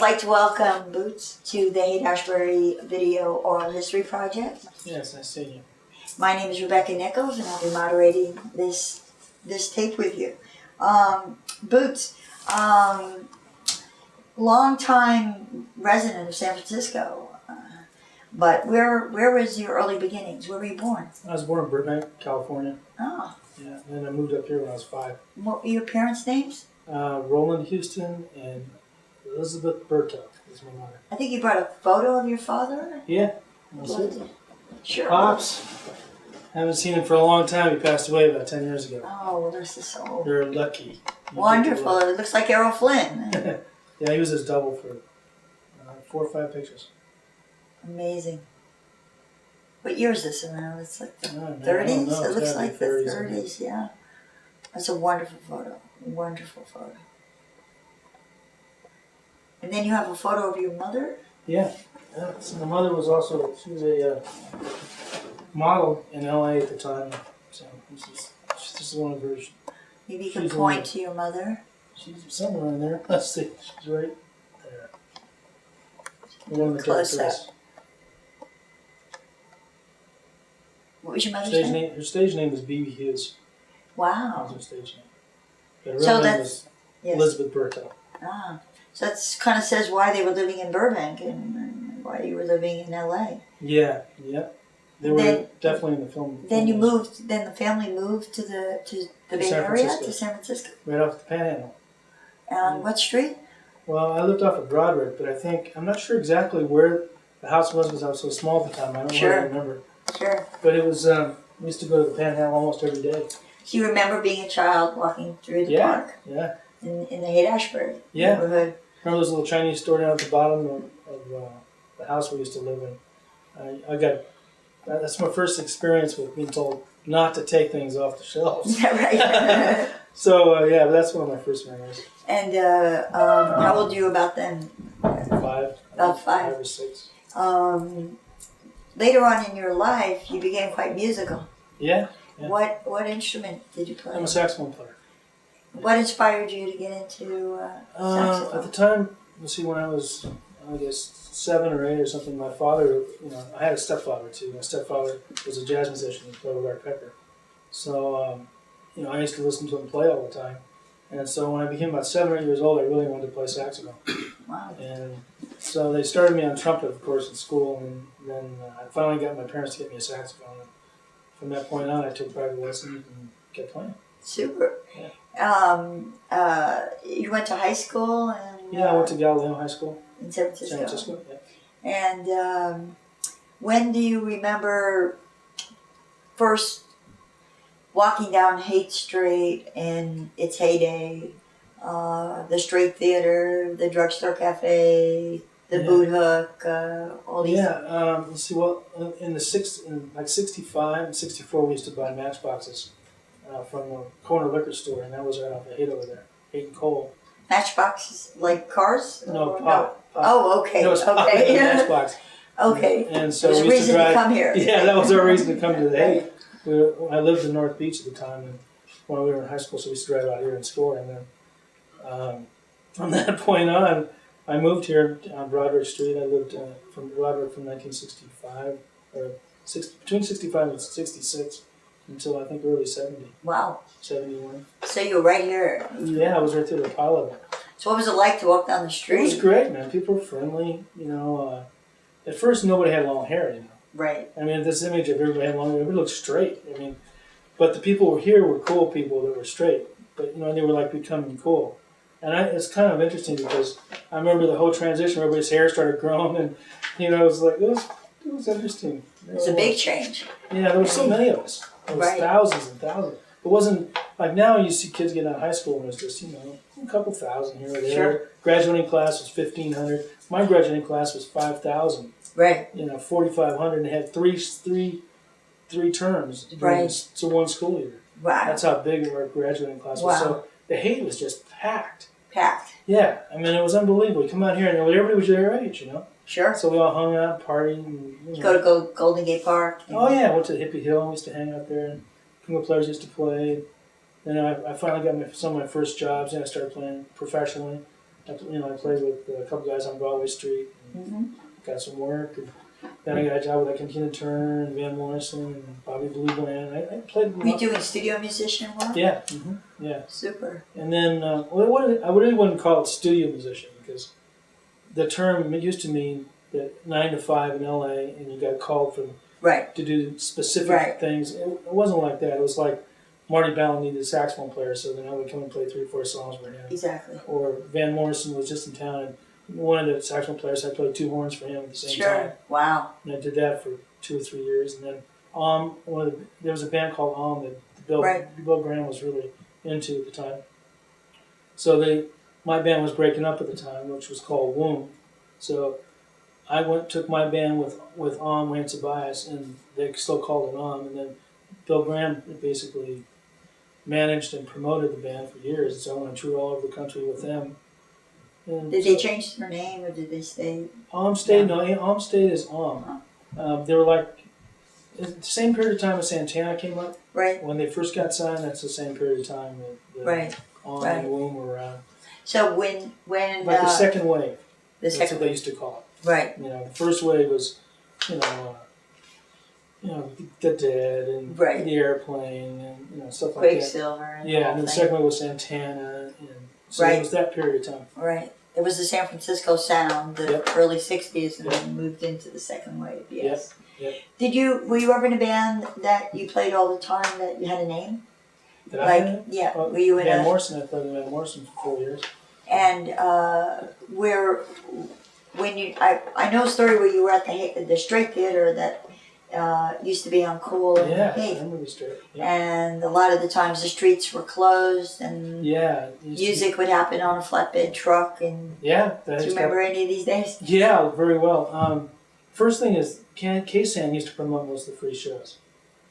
I'd like to welcome Boots to the Haight Ashbury Video Oral History Project. Yes, I see you. My name is Rebecca Nichols, and I'll be moderating this tape with you. Boots, long-time resident of San Francisco, but where was your early beginnings? Where were you born? I was born in Burbank, California. Oh. Yeah, and then I moved up here when I was 5. What were your parents' names? Roland Hughston and Elizabeth Berto is my mother. I think you brought a photo of your father? Yeah, that's it. Sure. Pops. Haven't seen him for a long time. He passed away about 10 years ago. Oh, well, this is so You're lucky. wonderful. It looks like Errol Flynn. Yeah, he was his double for 4 or 5 pictures. Amazing. What year is this around? It's like the 30s? It looks like the 30s, yeah. That's a wonderful photo. Wonderful photo. And then you have a photo of your mother? Yeah. So my mother was she was a model in LA at the time. So this is one of her. Maybe you can point to your mother. She's somewhere in there. Let's see. She's right there. One of the Close characters. up. What was your mother's name? Her stage name was B.B. Hughes. Wow. That was her stage name. But her real name was Elizabeth Berto. Ah. So that kind of says why they were living in Burbank and why you were living in L.A. Yeah, yeah. They were definitely in the film. Then you moved. Then the family moved to the Bay Area, to San Francisco. Right off the Panhandle. On what street? Well, I lived off of Broadway, but I'm not sure exactly where the house was because I was so small at the time. I don't really remember. Sure. But it was. We used to go to the Panhandle almost every day. So you remember being a child walking through the park? Yeah. In the Haight Ashbury neighborhood. Remember those little Chinese store down at the bottom of the house we used to live in? That's my first experience with being told not to take things off the shelves. Yeah, right. So, but that's one of my first memories. And how old are you about then? 5. About 5. 5 or 6. Later on in your life, you became quite musical. Yeah. What instrument did you play? I'm a saxophone player. What inspired you to get into saxophone? At the time, when I was, 7 or 8 or something, my father, I had a stepfather too. My stepfather was a jazz musician and played with Art Pepper. So, I used to listen to him play all the time. And so when I became about 7 or 8 years old, I really wanted to play saxophone. Wow. And so they started me on trumpet, of course, in school, and then I finally got my parents to get me a saxophone. And from that point on, I took private lessons and kept playing. Super. Yeah. You went to high school? I went to Galileo High School. In San Francisco? San Francisco, yeah. And when do you remember first walking down Haight Street in its heyday, the Straight Theater, the Drugstore Cafe, the Boot Hook, all these? Yeah, in 65 and 64, we used to buy matchboxes from the corner liquor store, and that was right off the Haight over there, Haight and Cole. Matchboxes, like cars? No, pop. Oh, okay. No, it was pop in a matchbox. Okay. And so there's a reason to come here. Yeah, that was our reason to come to the Haight. I lived in North Beach at the time, and when we were in high school, so we used to drive out here and score. And then from that point on, I moved here on Broadway Street. I lived from Broadway from 1965, or between 65 and 66, until I think early 70. Wow. 71. So you were right here. Yeah, I was right there, the pile of it. So what was it like to walk down the street? It was great, man. People were friendly. At first, nobody had long hair, Right. I mean, this image of everybody had long hair, everybody looked straight. But the people here were cool people that were straight. But, they were like becoming cool. And it's kind of interesting because I remember the whole transition, everybody's hair started growing, and, it was like, it was interesting. It was a big change. Yeah, there were so many of us. There was thousands and thousands. It wasn't like now you see kids getting out of high school and there's just, a couple thousand here or there. Sure. Graduating class was 1,500. My graduating class was 5,000. Right. 4,500, and they had three terms to one school year. Wow. That's how big our graduating class was. So the Haight was just packed. Packed. Yeah, it was unbelievable. You come out here and everybody was their age, Sure. So we all hung out, partied. And, Go to Golden Gate Park. Oh yeah, I went to Hippie Hill. We used to hang out there, and Pingo players used to play. Then I finally got some of my first jobs, and I started playing professionally. I played with a couple guys on Broadway Street. And got some work. And then I got a job with Tina Turner and Van Morrison and Bobby Blue Bland. I played. Were you doing studio musician work? Yeah. Yeah. Super. And then I really wouldn't call it studio musician because the term used to mean that 9 to 5 in LA and you got called for to do specific things. It wasn't like that. It was like Marty Ballin needed a saxophone player, so then I would come and play 3 or 4 songs for him. Exactly. Or Van Morrison was just in town, and one of the saxophone players, I played 2 horns for him at the same time. Wow. And I did that for 2 or 3 years, and then there was a band called that Bill Graham was really into at the time. So my band was breaking up at the time, which was called Womb. So I took my band with Wayne Tobias, and they still called it and then Bill Graham basically managed and promoted the band for years, so I went and toured all over the country with them. And did they change their name, or did they stay? Stayed as they were like, the same period of time as Santana came up. Right. When they first got signed, that's the same period of time that and Womb were around. So when like the second wave. That's what they used to call it. Right. The first wave was, the Dead and the Airplane and stuff like that. Quicksilver. And and then the second wave was Santana, and so it was that period of time. Right. It was the San Francisco sound, the early '60s, and then moved into the second wave. Yes. Yep. Were you ever in a band that you played all the time that you had a name? Were you in Van Morrison? I played with Van Morrison for 4 years. And I know a story where you were at the Straight Theater that used to be on Cool and Haight. I remember the Straight. Yeah. And a lot of the times the streets were closed and music would happen on a flatbed truck. And do you remember any of these days? Yeah, very well. First thing is, K-San used to promote most of the free shows.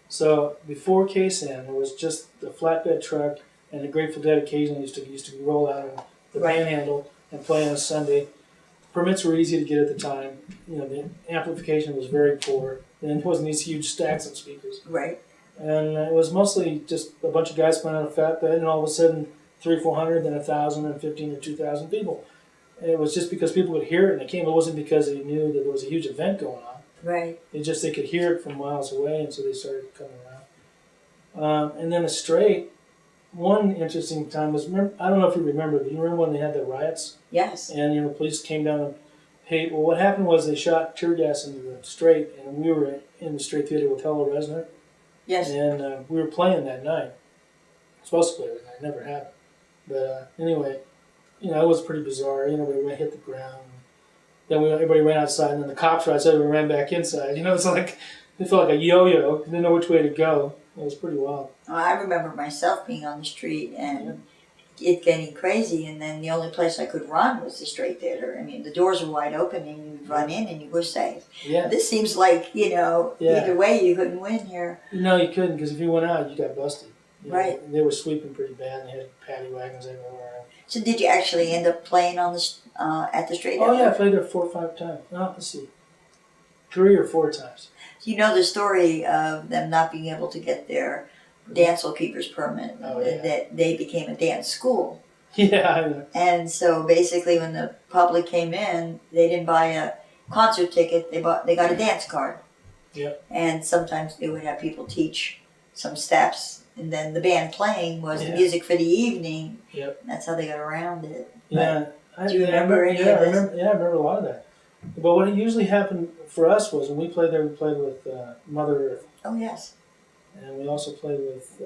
So before K-San, it was just the flatbed truck, and the Grateful Dead occasionally used to roll out of the Panhandle and play on a Sunday. Permits were easy to get at the time. The amplification was very poor, and it wasn't these huge stacks of speakers. Right. And it was mostly just a bunch of guys playing on a flatbed, and all of a sudden 300, 400, then 1,000, and 15 or 2,000 people. And it was just because people could hear it, and they came. It wasn't because they knew that there was a huge event going on. Right. They could hear it from miles away, and so they started coming around. And then the Straight. One interesting time was, I don't know if you remember, but you remember when they had the riots? Yes. And the police came down and Haight. Well, what happened was they shot tear gas into the Straight, and we were in the Straight Theater with Hello Resnick. Yes. And we were playing that night. Supposed to play that night, it never happened. But anyway, it was pretty bizarre. We hit the ground. Then everybody ran outside, and then the cops were outside, and we ran back inside. It's like it felt like a yo-yo. Didn't know which way to go. It was pretty wild. Well, I remember myself being on the street and it getting crazy, and then the only place I could run was the Straight Theater. I mean, the doors were wide open, and you'd run in, and you were safe. Yeah. This seems like, either way you couldn't win here. No, you couldn't, because if you went out, you got busted. Right. They were sweeping pretty bad, and they had paddy wagons everywhere. So did you actually end up playing on at the Straight Theater? Oh, yeah, I played there 4 or 5 times. No, let's see. 3 or 4 times. You know the story of them not being able to get their dance hall keeper's permit, that they became a dance school. Yeah, I know. And so basically when the public came in, they didn't buy a concert ticket, they got a dance card. Yep. And sometimes they would have people teach some steps, and then the band playing was the music for the evening. Yep. That's how they got around it. Yeah. Do you remember any of this? I remember a lot of that. But what usually happened for us was when we played there, we played with Mother Earth. Oh, yes. And we also played with,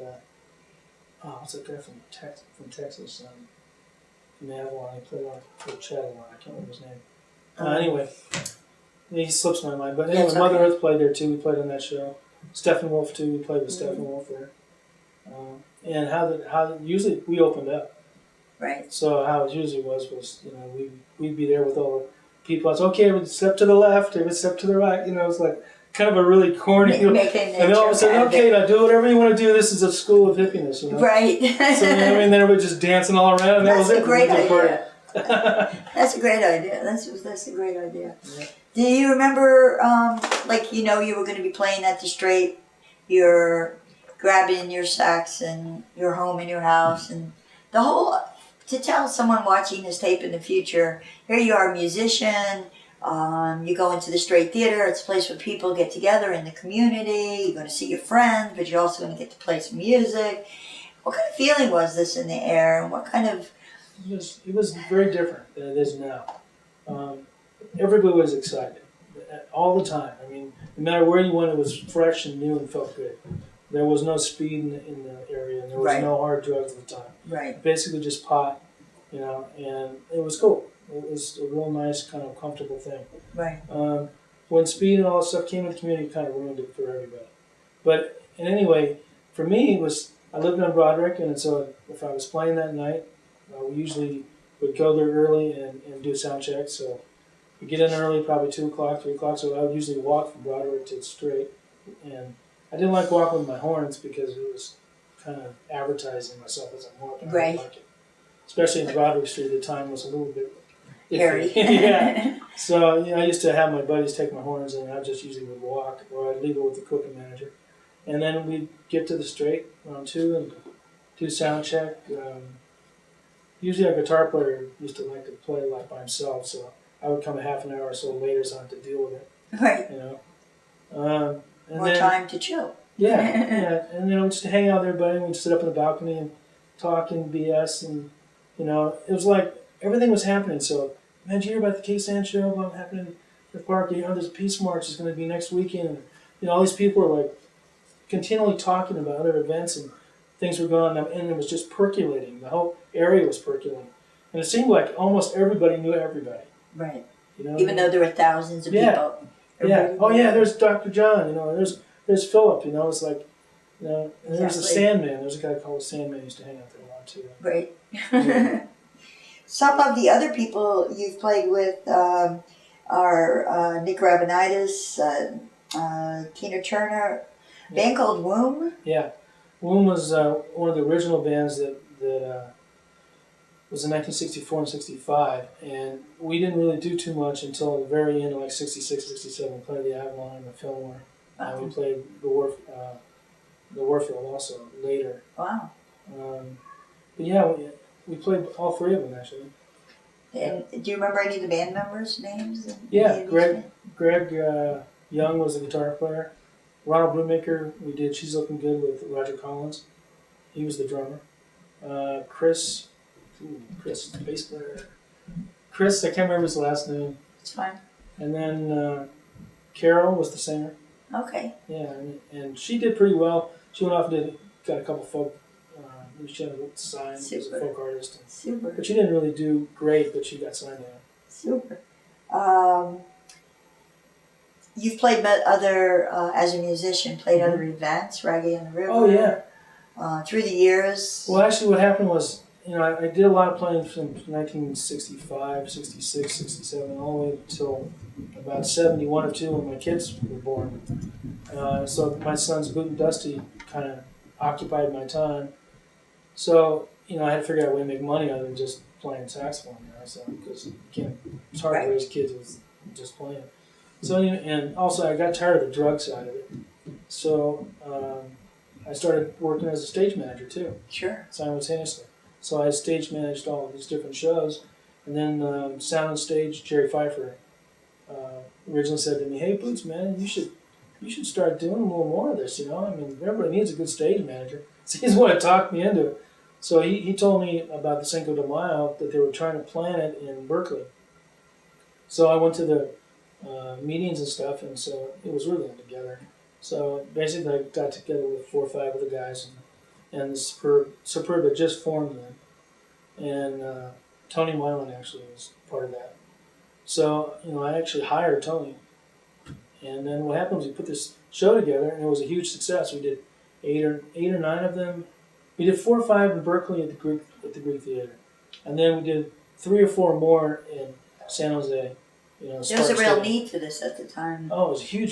what's that guy from Texas? From Avalon. He played on Chatelaine. I can't remember his name. Anyway, he slips my mind. But anyway, Mother Earth played there too. We played on that show. Steppenwolf too. We played with Steppenwolf there. And how usually we opened up. Right. So how it usually was we'd be there with all the people. It's okay, everyone step to the left, everyone step to the right. It's like kind of a really corny. And then all of a sudden, okay, now do whatever you want to do. This is a school of hippiness, Right. So then everybody just dancing all around, and that was it. That's a great idea. That's a great idea. That's a great idea. Yeah. Do you remember, you were going to be playing at the Straight, you're grabbing your sax and you're home in your house, and to to tell someone watching this tape in the future, here you are, a musician, you go into the Straight Theater, it's a place where people get together in the community, you're going to see your friends, but you're also going to get to play some music. What kind of feeling was this in the air, and what kind of... It was very different than it is now. Everybody was excited, all the time. I mean, no matter where you went, it was fresh and new and felt good. There was no speed in the area, and there was no hard drugs at the time. Right. Basically just pot, you know, and it was cool. It was a real nice, kind of comfortable thing. Right. When speed and all that stuff came in the community, it kind of ruined it for everybody. But in any way, for me, it was, I lived on Broderick, and so if I was playing that night, we usually would go there early and do a sound check. So we get in early, probably 2 o'clock, 3 o'clock, so I would usually walk from Broderick to Straight. And I didn't like walking with my horns because it was kind of advertising myself as I'm walking. I didn't like it. Especially in Broderick Street, the time was a little bit hairy. Yeah. So, you know, I used to have my buddies take my horns, and I just usually would walk, or I'd leave it with the cooking manager. And then we'd get to the Straight, round 2, and do sound check. Usually our guitar player used to like to play a lot by himself, so I would come a half an hour or so later so I had to deal with it. Right. You know. More time to chill. Yeah, yeah. And then we'd just hang out there, buddy, and we'd sit up in the balcony and talk and BS, and, you know, it was like everything was happening. So, man, did you hear about the K-Sand show, what happened in the park? You know, there's a Peace March is going to be next weekend. And, you know, all these people were like continually talking about other events and things were going on, and it was just percolating. The whole area was percolating. And it seemed like almost everybody knew everybody. Right. You know? Even though there were thousands of people. Yeah. Oh, yeah, there's Dr. John, you know, there's Philip, you know, it's like, you know, and there's the Sandman. There's a guy called the Sandman who used to hang out there a lot, too. Right. Yeah. Some of the other people you've played with are Nick Rabinitis, Tina Turner, a band called Womb. Yeah. Womb was one of the original bands that was in 1964 and 65, and we didn't really do too much until the very end of like 66, 67. We played the Avalon and the Fillmore. We played the Warfield also later. Wow. But yeah, we played all 3 of them actually. And do you remember any of the band members' names? Yeah, Greg Young was the guitar player. Ronald Brubaker, we did She's Looking Good with Roger Collins. He was the drummer. Chris, the bass player. Chris, I can't remember his last name. It's fine. And then Carol was the singer. Okay. Yeah, and she did pretty well. She went off and got a couple folk. She had a sign as a folk artist. Super. But she didn't really do great, but she got signed there. Super. You've played other, as a musician, played other events, Reggae on the River. Oh, yeah. Through the years. Well, actually what happened was, you know, I did a lot of playing from 1965, 66, 67, all the way until about 71 or 2 when my kids were born. So my sons, Boot and Dusty, kind of occupied my time. So, you know, I had to figure out a way to make money other than just playing saxophone, you know, so, because it's hard to raise kids with just playing. So, and also I got tired of the drug side of it. So I started working as a stage manager too. Sure. Simultaneously. So I stage managed all of these different shows. And then Sound on Stage, Jerry Pfeiffer originally said to me, "Hey Boots, man, you should start doing a little more of this, you know? I mean, everybody needs a good stage manager." So he's the one that talked me into it. So he told me about the Cinco de Mayo, that they were trying to plan it in Berkeley. So I went to the meetings and stuff, and so it was really together. So basically I got together with 4 or 5 other guys, and the Superb had just formed then. And Tony Milan actually was part of that. So, you know, I actually hired Tony. And then what happened was we put this show together, and it was a huge success. We did 8 or 9 of them. We did 4 or 5 in Berkeley at the Greek Theater. And then we did 3 or 4 more in San Jose. You know, there was a real need for this at the time. Oh, it was a huge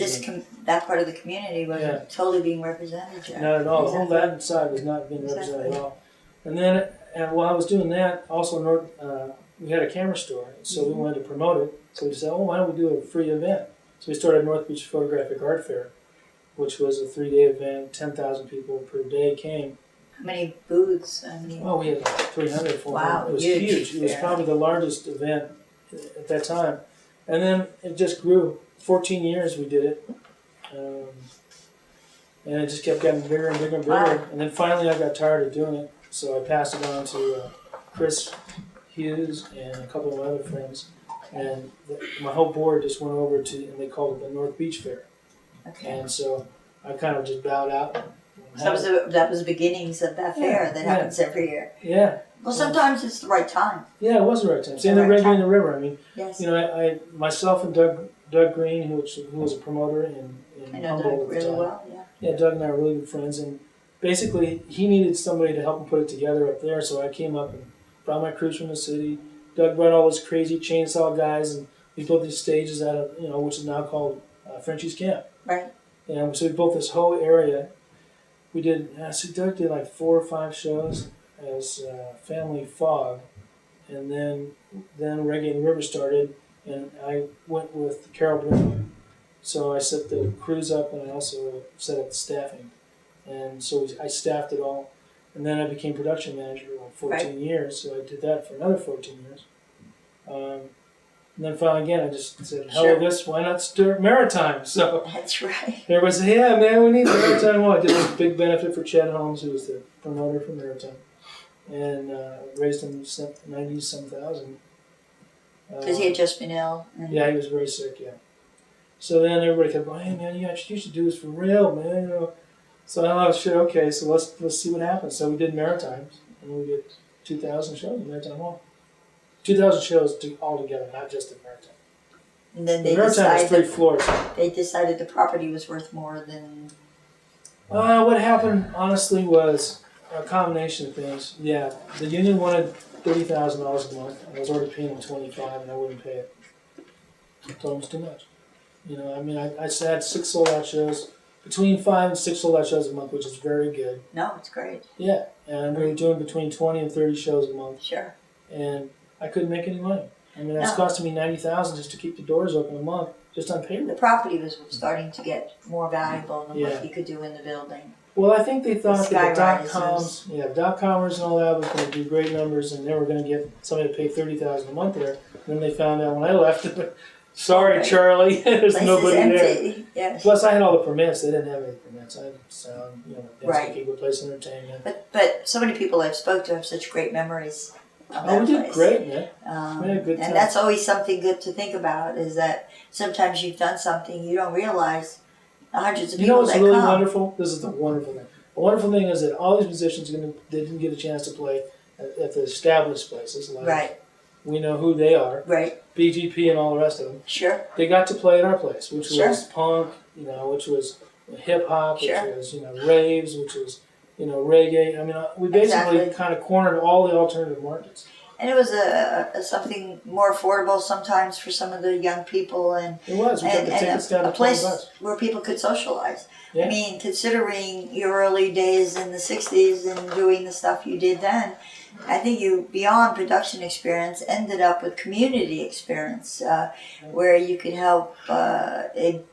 that part of the community wasn't totally being represented yet. Not at all. The whole Latin side was not being represented at all. And then, while I was doing that, also we had a camera store, so we wanted to promote it. So we decided, why don't we do a free event? So we started North Beach Photographic Art Fair, which was a 3-day event. 10,000 people per day came. How many booths? I mean, Oh, we had like 300, 400. Wow, It was huge. huge. It was probably the largest event at that time. And then it just grew. 14 years we did it. And it just kept getting bigger and bigger and bigger. Wow. And then finally I got tired of doing it. So I passed it on to Chris Hughes and a couple of other friends. And my whole board just went over to, and they called it the North Beach Fair. okay. And so I kind of just bowed out. So that was the beginnings of that fair that happens every year. Yeah. Well, sometimes it's the right time. Yeah, it was the right time. Same the Reggae in the River. I mean, Yes. you know, I myself and Doug Green, who was a promoter in I know Humboldt Doug at the really time. well. Yeah. Yeah, Doug and I were really good friends, and basically he needed somebody to help him put it together up there. So I came up and brought my crews from the city. Doug brought all those crazy chainsaw guys, and we built these stages out of, which is now called Frenchie's Camp. Right. And so we built this whole area. We did. So Doug did like 4 or 5 shows as Family Fog, and then Reggae in the River started, and I went with Carol Bruno. So I set the crews up, and I also set up the staffing, and so I staffed it all, and then I became production manager for 14 years. So I did that for another 14 years. And then finally again, I just said, hell with this, why not start Maritime? So That's right. everybody said, yeah, man, we need Maritime. Well, I did this big benefit for Chet Holmes, who was the promoter for Maritime, and raised him 90-some thousand. Because he had just been ill. Yeah, he was very sick, yeah. So then everybody kept going, hey, man, you should do this for real, man. So I thought, shit, okay, so let's see what happens. So we did Maritimes, and we did 2,000 shows in Maritime Hall. 2,000 shows all together, not just at Maritime. And then The Maritime was 3 floors. They decided the property was worth more than. What happened, honestly, was a combination of things. Yeah, the union wanted $30,000 a month. I was already paying them $25,000, and I wouldn't pay it. I told them it was too much. I mean, I had 6 sold-out shows, between 5 and 6 sold-out shows a month, which is very good. No, it's great. Yeah, and we were doing between 20 and 30 shows a month. Sure. And I couldn't make any money. I mean, it was costing me $90,000 just to keep the doors open a month, just on payroll. The property was starting to get more valuable than what you could do in the building. Well, I think they thought that the dot-commers and all that was going to do great numbers, and they were going to get somebody to pay $30,000 a month there. And then they found out when I left, sorry, Charlie, there's nobody there. Yes. Plus, I had all the permits. They didn't have any permits. I had sound, dance people, place entertainment. But so many people I've spoke to have such great memories. We did great, man. We had a good time. And that's always something good to think about, is that sometimes you've done something you don't realize the hundreds of people that come. You know what's really wonderful? This is the wonderful thing. The wonderful thing is that all these musicians, they didn't get a chance to play at the established places. Like we know who they are. Right. BGP and all the rest of them. Sure. They got to play at our place, which was punk, which was hip-hop, which was, raves, which was reggae. I mean, we basically kind of cornered all the alternative markets. And it was something more affordable sometimes for some of the young people, and it was. We got the tickets down to a place where people could socialize. Yeah. I mean, considering your early days in the '60s and doing the stuff you did then, I think you, beyond production experience, ended up with community experience, where you could help in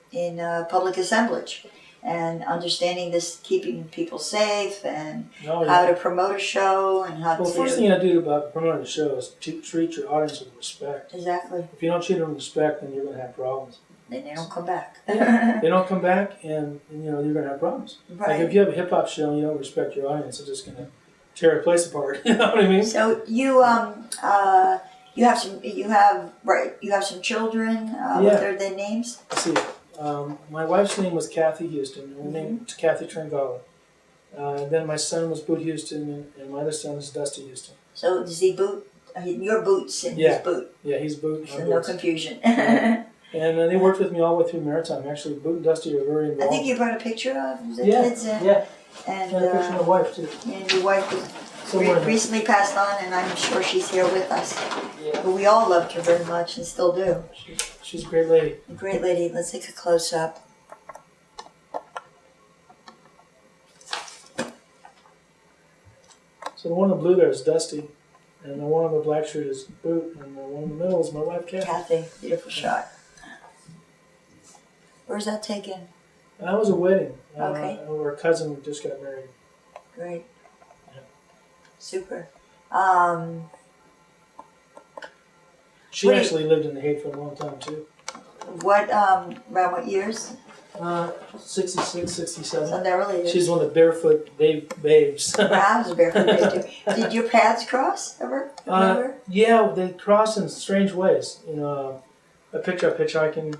public assemblage. And understanding this, keeping people safe, and how to promote a show, and how to. Well, the first thing you got to do about promoting a show is to treat your audience with respect. Exactly. If you don't treat them with respect, then you're going to have problems. Then they don't come back. Yeah, they don't come back, and you're going to have problems. Right. Like if you have a hip hop show and you don't respect your audience, it's just going to tear a place apart. You know what I mean? So you have some children. What are their names? Let's see. My wife's name was Kathy Hughston. Her name was Kathy Tringala. Then my son was Boot Hughston, and my other son is Dusty Hughston. So does he boot? Your boots and his boot. Yeah, he's Boot. So no confusion. And they worked with me all the way through Maritime. Actually, Boot and Dusty are very involved. I think you brought a picture of the kids. Yeah. And a picture of my wife too. And your wife was recently passed on, and I'm sure she's here with us. Yeah. But we all loved her very much and still do. She's a great lady. A great lady. Let's take a close up. So the one in the blue there is Dusty, and the one on the black shirt is Boot, and the one in the middle is my wife, Kathy. Kathy, beautiful shot. Where's that taken? That was a wedding. Okay. Our cousin just got married. Great. Super. She actually lived in the Haight for a long time too. Around what years? 66, 67. So they're really. She's one of the barefoot babes. I was a barefoot babe too. Did your paths cross ever? Yeah, they cross in strange ways. You know, I picked her up hitchhiking a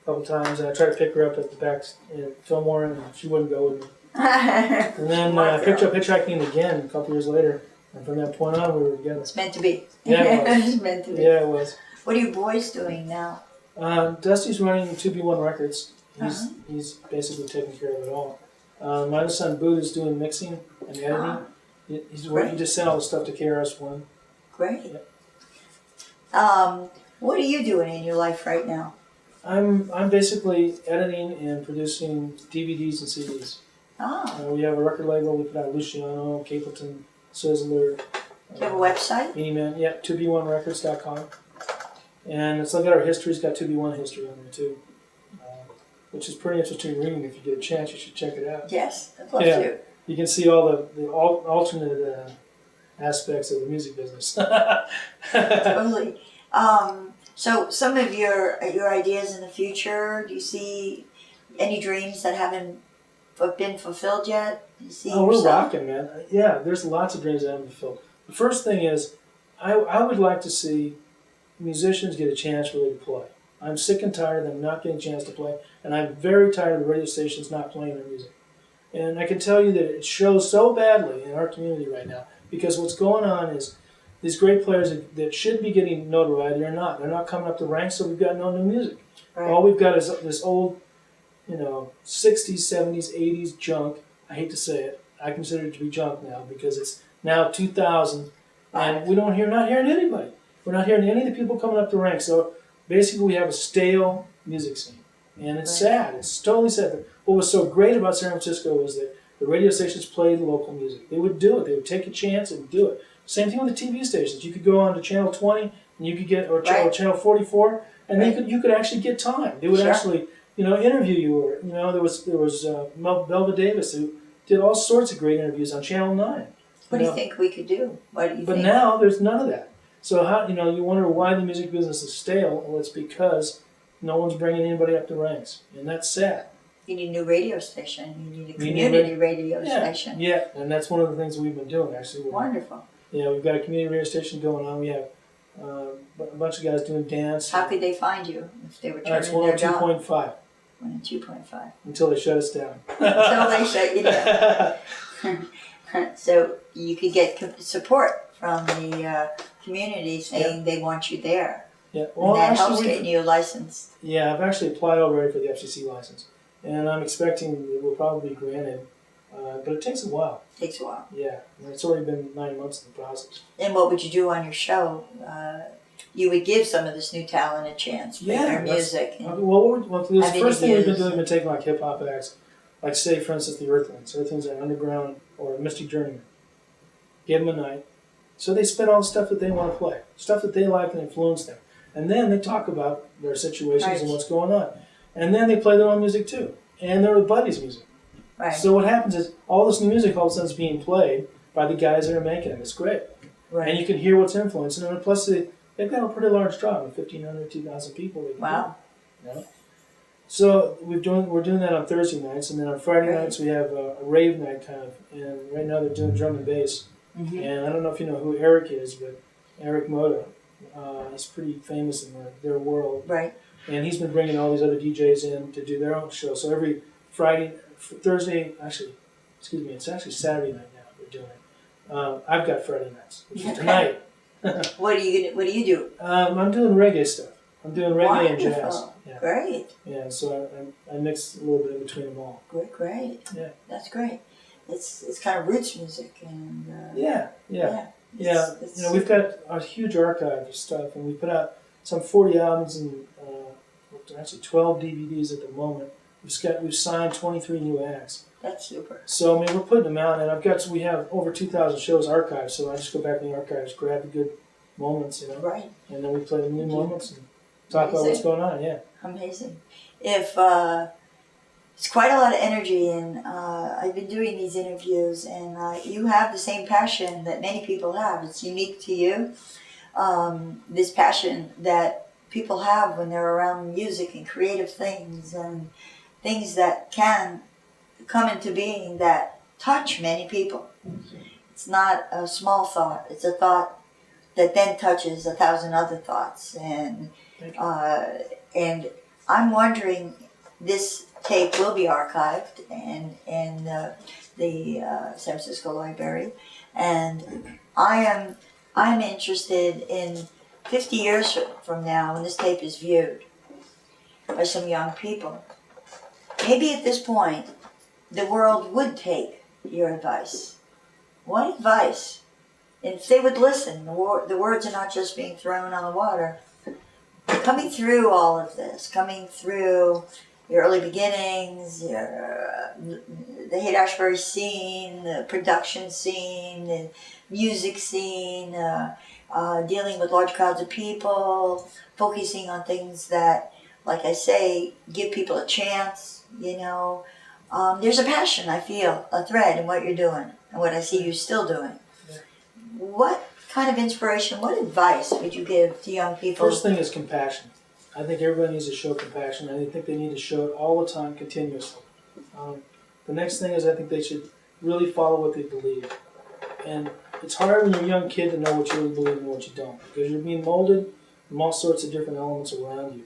couple times, and I tried to pick her up at the back in Fillmore, and she wouldn't go with me. And then I picked her up hitchhiking again a couple years later, and from that point on, we were together. It's meant to be. Yeah, it was. It's meant to be. Yeah, it was. What are your boys doing now? Dusty's running 2B1 Records. He's basically taking care of it all. My other son, Boot, is doing mixing and editing. He just sent all the stuff to KRS-One. Great. Yeah. What are you doing in your life right now? I'm basically editing and producing DVDs and CDs. We have a record label. We put out Luciano, Capleton, Sizzler. Do you have a website? Email, yeah, 2b1records.com. And it's like our history. It's got 2B1 history on there too, which is pretty interesting reading. If you get a chance, you should check it out. Yes, I'd love to. You can see all the alternate aspects of the music business. Totally. So some of your ideas in the future, do you see any dreams that haven't been fulfilled yet? Do you see we're rocking, man. Yeah, there's lots of dreams that haven't been fulfilled. The first thing is, I would like to see musicians get a chance really to play. I'm sick and tired of them not getting a chance to play, and I'm very tired of the radio stations not playing their music. And I can tell you that it shows so badly in our community right now, because what's going on is these great players that should be getting notoriety are not. They're not coming up the ranks, so we've got no new music. Right. All we've got is this old, 60s, 70s, 80s junk. I hate to say it. I consider it to be junk now because it's now 2000, and we're not hearing anybody. We're not hearing any of the people coming up the ranks. So basically we have a stale music scene. And it's sad. It's totally sad. But what was so great about San Francisco was that the radio stations played local music. They would do it. They would take a chance and do it. Same thing with the TV stations. You could go on to Channel 20 and you could get, or Channel 44, and you could actually get time. They would actually, interview you. Or, there was Belva Davis who did all sorts of great interviews on Channel 9. What do you think we could do? But now there's none of that. So how you wonder why the music business is stale? Well, it's because no one's bringing anybody up the ranks, and that's sad. You need a new radio station. You need a community radio station. Yeah, and that's one of the things we've been doing actually. Wonderful. Yeah, we've got a community radio station going on. We have a bunch of guys doing dance. How could they find you if they were turning it's their job? 102.5. 102.5. Until they shut us down. Until they shut you down. So you could get support from the community saying they want you there. Yeah, well, and that helps getting you a license. Yeah, I've actually applied already for the FCC license, and I'm expecting it will probably be granted, but it takes a while. Takes a while. Yeah, and it's already been 9 months in the process. And what would you do on your show? You would give some of this new talent a chance with their music. The first thing we've been doing, we've been taking like hip hop acts, like say for instance the Earthlings are underground or Mystic Journeyman. Give them a night. So they spit all the stuff that they want to play, stuff that they like and influence them. And then they talk about their situations and what's going on. And then they play their own music too. And their buddies' music. Right. So what happens is all this new music all of a sudden is being played by the guys that are making it. It's great. Right. And you can hear what's influencing them. And plus they've got a pretty large draw, 1,500, 2,000 people. Wow. So we're doing that on Thursday nights. And then on Friday nights we have a rave night kind of. And right now they're doing drum and bass. Mm-hmm. And I don't know if you know who Eric is, but Eric Moda. He's pretty famous in their world. Right. And he's been bringing all these other DJs in to do their own show. So every Thursday, it's actually Saturday night now we're doing it. I've got Friday nights, which is tonight. What do you do? I'm doing reggae stuff. I'm doing reggae and jazz. Yeah. Great. Yeah, so I mix a little bit in between them all. Great. Yeah. That's great. It's kind of roots music and. Yeah. We've got a huge archive of stuff, and we put out some 40 albums and actually 12 DVDs at the moment. We've signed 23 new acts. That's super. So we're putting them out, and we have over 2,000 shows archived. So I just go back in the archives, grab the good moments, right, and then we play the new moments and talk about what's going on. Yeah, amazing. If it's quite a lot of energy, and I've been doing these interviews, and you have the same passion that many people have. It's unique to you, this passion that people have when they're around music and creative things and things that can come into being that touch many people. It's not a small thought. It's a thought that then touches 1,000 other thoughts. And I'm wondering, this tape will be archived in the San Francisco Library, and I'm interested in 50 years from now, when this tape is viewed by some young people. Maybe at this point, the world would take your advice. What advice? And if they would listen, the words are not just being thrown on the water. Coming through all of this, coming through your early beginnings, the Haight Ashbury scene, the production scene, the music scene, dealing with large crowds of people, focusing on things that, like I say, give people a chance, you know. There's a passion, I feel, a thread in what you're doing and what I see you still doing. Yeah. What kind of inspiration, what advice would you give to young people? First thing is compassion. I think everybody needs to show compassion. I think they need to show it all the time, continuously. The next thing is I think they should really follow what they believe. And it's hard when you're a young kid to know what you really believe and what you don't, because you're being molded from all sorts of different elements around you.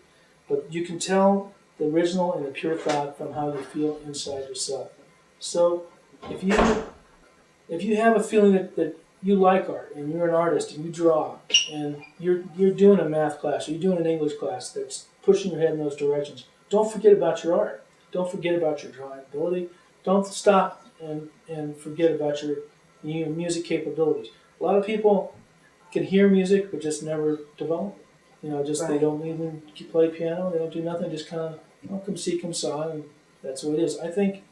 But you can tell the original and the pure thought from how you feel inside yourself. So if you have a feeling that you like art and you're an artist and you draw and you're doing a math class or you're doing an English class that's pushing your head in those directions, don't forget about your art. Don't forget about your drawing ability. Don't stop and forget about your music capabilities. A lot of people can hear music but just never develop it. You know, just They don't even play piano, they don't do nothing, just kind of come see, come saw, and that's what it is. I think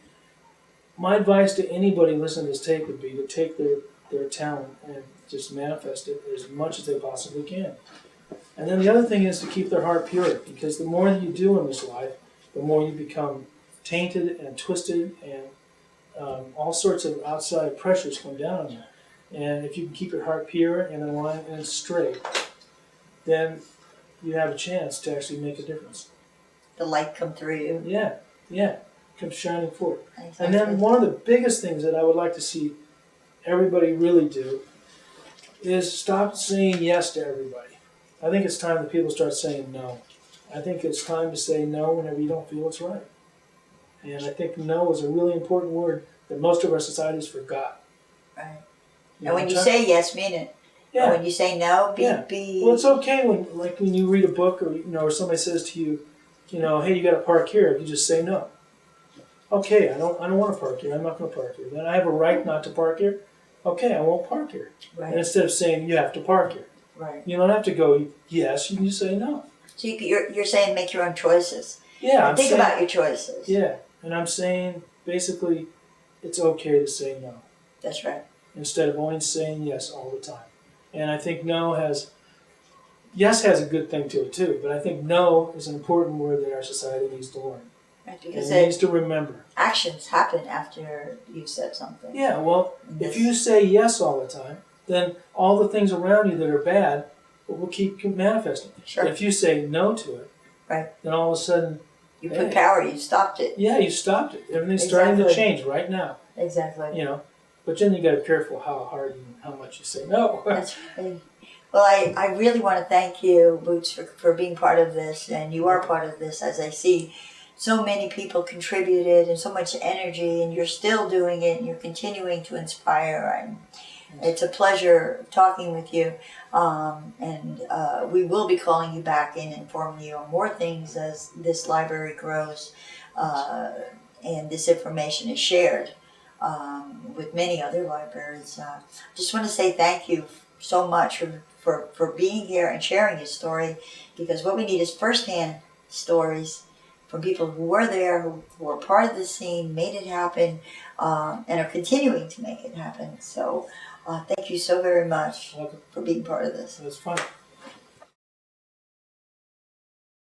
my advice to anybody listening to this tape would be to take their talent and just manifest it as much as they possibly can. And then the other thing is to keep their heart pure, because the more that you do in this life, the more you become tainted and twisted, and all sorts of outside pressures come down on you. And if you can keep your heart pure and in line and straight, then you have a chance to actually make a difference. The light come through you. Yeah, come shining forth. Exactly. And then one of the biggest things that I would like to see everybody really do is stop saying yes to everybody. I think it's time that people start saying no. I think it's time to say no whenever you don't feel it's right. And I think no is a really important word that most of our societies forgot. Right. And when you say yes, mean it. Yeah. But when you say no, be. Well, it's okay when you read a book or somebody says to you, hey, you got to park here. You just say no. Okay, I don't want to park here. I'm not going to park here. Then I have a right not to park here. Okay, I won't park here. Right. And instead of saying you have to park here, right. You don't have to go yes. You can just say no. So you're saying make your own choices. Yeah, and think about your choices. Yeah, and I'm saying basically, it's okay to say no. That's right. Instead of only saying yes all the time. And I think yes has a good thing to it too, but I think no is an important word that our society needs to learn. Right, because it needs to remember. Actions happen after you've said something. Yeah, well, if you say yes all the time, then all the things around you that are bad will keep manifesting. Sure. If you say no to it, right, then all of a sudden... You put power, you stopped it. Yeah, you stopped it. Everything's starting to change right now. Exactly. But then you got to be careful how much you say no. That's right. Well, I really want to thank you, Boots, for being part of this, and you are part of this, as I see. So many people contributed and so much energy, and you're still doing it, and you're continuing to inspire. And it's a pleasure talking with you. And we will be calling you back and informing you on more things as this library grows and this information is shared with many other libraries. Just want to say thank you so much for being here and sharing your story, because what we need is firsthand stories from people who were there, who were part of the scene, made it happen, and are continuing to make it happen. So thank you so very much for being part of this. It was fun.